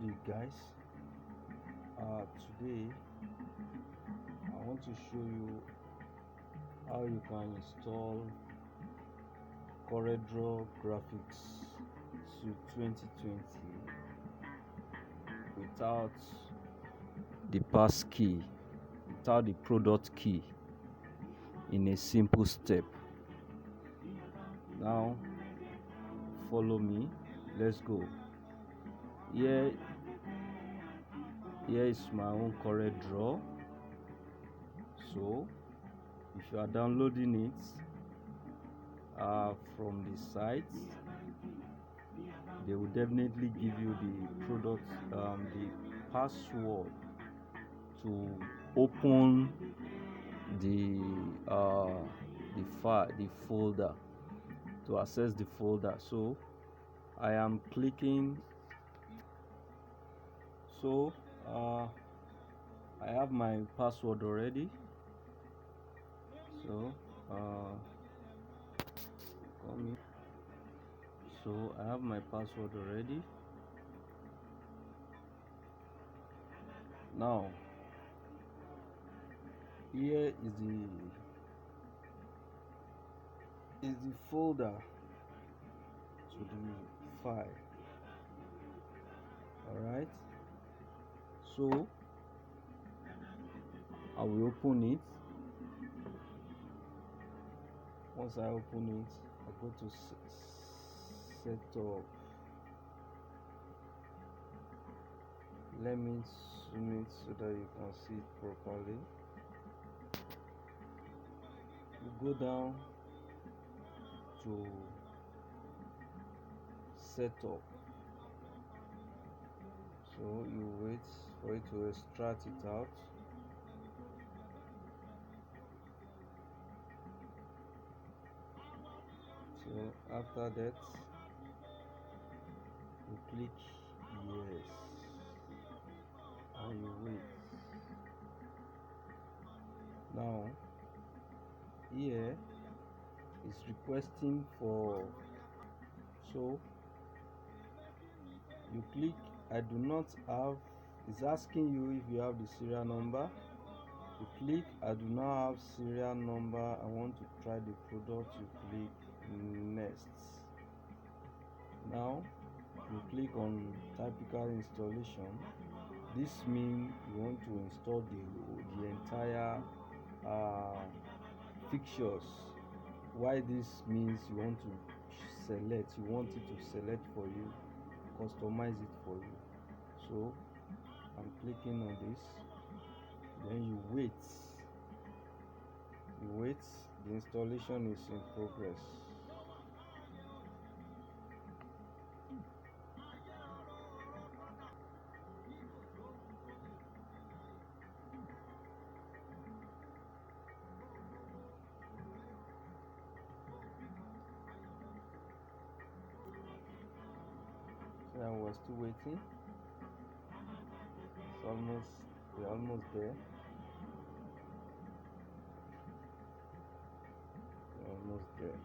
Good day, guys. Today I want to show you how you can install coreldraw graphics to 2020 without the pass key, without the product key, in a simple step. Now follow me, let's go. Here is my own coreldraw. So if you are downloading it from the site, they will definitely give you the product, the password to open the folder, to access the folder. So I am clicking. So I have my password already. So I have my password already. Now here is the folder to the file. All right, so I will open it. Once I open it, I go to setup. Let me zoom it so that you can see it properly. You go down to setup, so you wait for it to extract it out. So after that, you click yes and you wait. Now here is requesting for, so you click I do not have. It's asking you if you have the serial number. You click I do not have serial number, I want to try the product. You click next. Now you click on typical installation. This means you want to install the entire fixtures. Why this means you want to select, you want it to select for you, customize it for you. So I'm clicking on this, then you wait. The installation is in progress. So we're still waiting. We're almost there. We're almost there.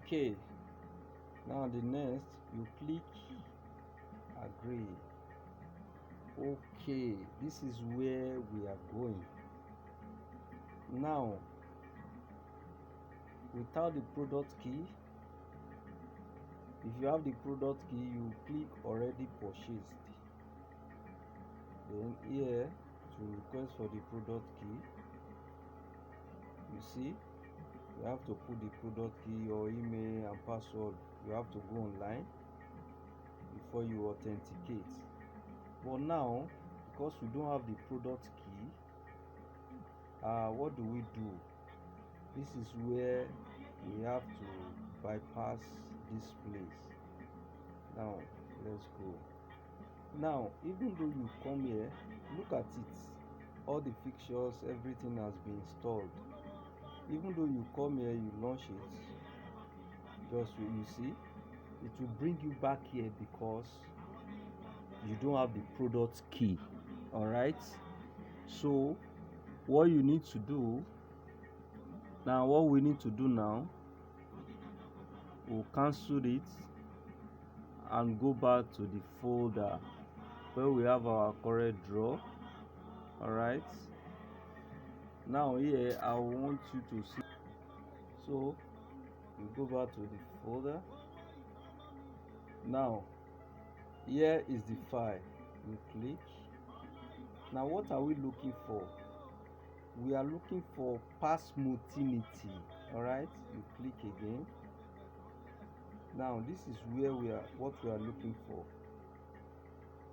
Okay, now the next, you click agree. Okay, this is where we are going. Now without the product key, if you have the product key, you click already purchased. Then here to request for the product key, you see you have to put the product key, your email and password. You have to go online before you authenticate. But now, because we don't have the product key, what do we do? This is where we have to bypass this place. Now let's go. Now even though you come here, look at it, all the fixtures, everything has been installed. Even though you come here, you launch it, just you see it will bring you back here because you don't have the product key. All right, so what you need to do Now what we need to do now, we'll cancel it and go back to the folder where we have our coreldraw. All right, now here I want you to see, so you go back to the folder. Now here is the file, you click. Now what are we looking for? We are looking for pass multility. All right, you click again. Now this is where what we are looking for.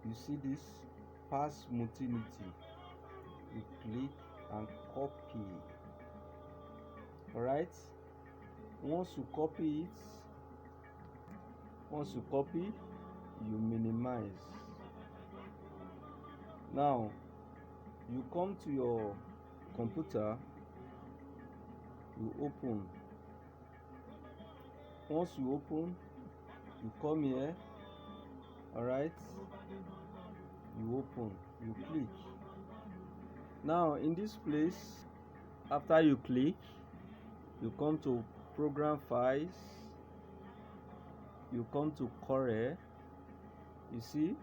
You see this pass multility, you click and copy. All right, once you copy, you minimize. Now you come to your computer, you open. Once you open, you come here. All right, you open, you click. Now in this place, after you click, you come to program files, you come to Corel. You see,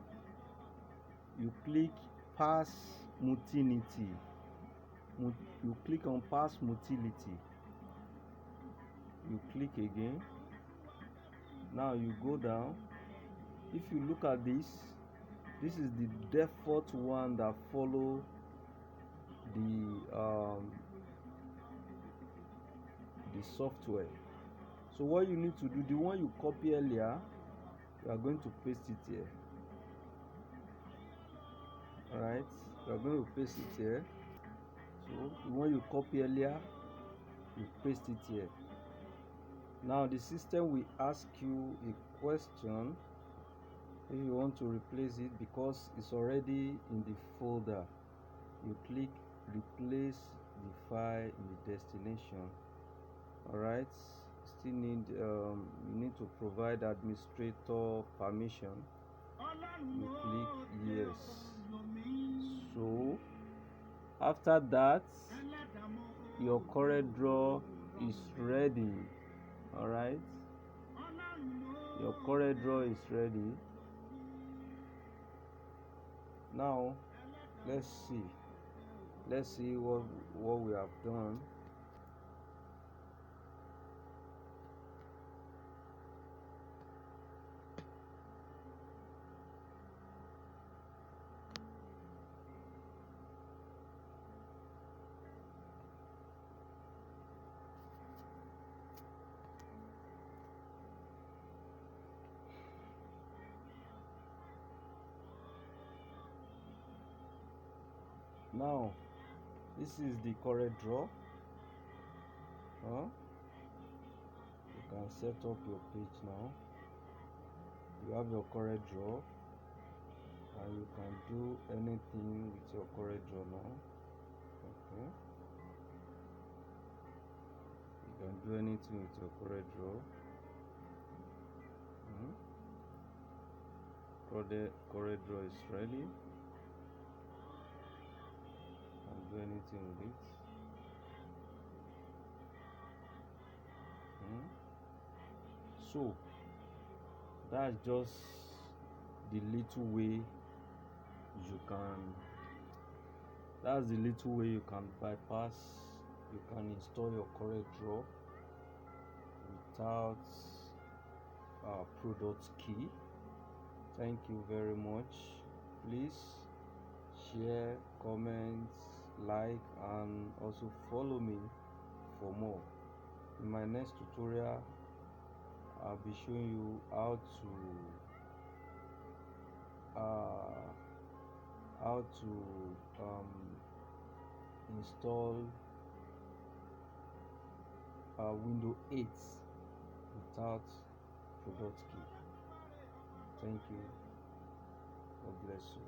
you click pass multility. You click on pass multility, you click again. Now you go down. If you look at this is the default one that follow the software. So what you need to do, the one you copy earlier, you are going to paste it here. All right, you are going to paste it here. So the one you copy earlier, you paste it here. Now the system will ask you a question if you want to replace it, because it's already in the folder. You click replace the file in the destination. All right, still need you need to provide administrator permission. You click yes. So after that, your coreldraw is ready. All right, your coreldraw is ready. Now let's see what we have done. Now this is the coreldraw. You can set up your page now. You have your coreldraw and you can do anything with your coreldraw now. Okay, you can do anything with your coreldraw. Coreldraw is ready. Do anything with it. So that's just the little way you can bypass, you can install your coreldraw without product key. Thank you very much. Please share, comment, like, and also follow me for more. In my next tutorial, I'll be showing you how to install Windows 8 without product key. Thank you. God bless you.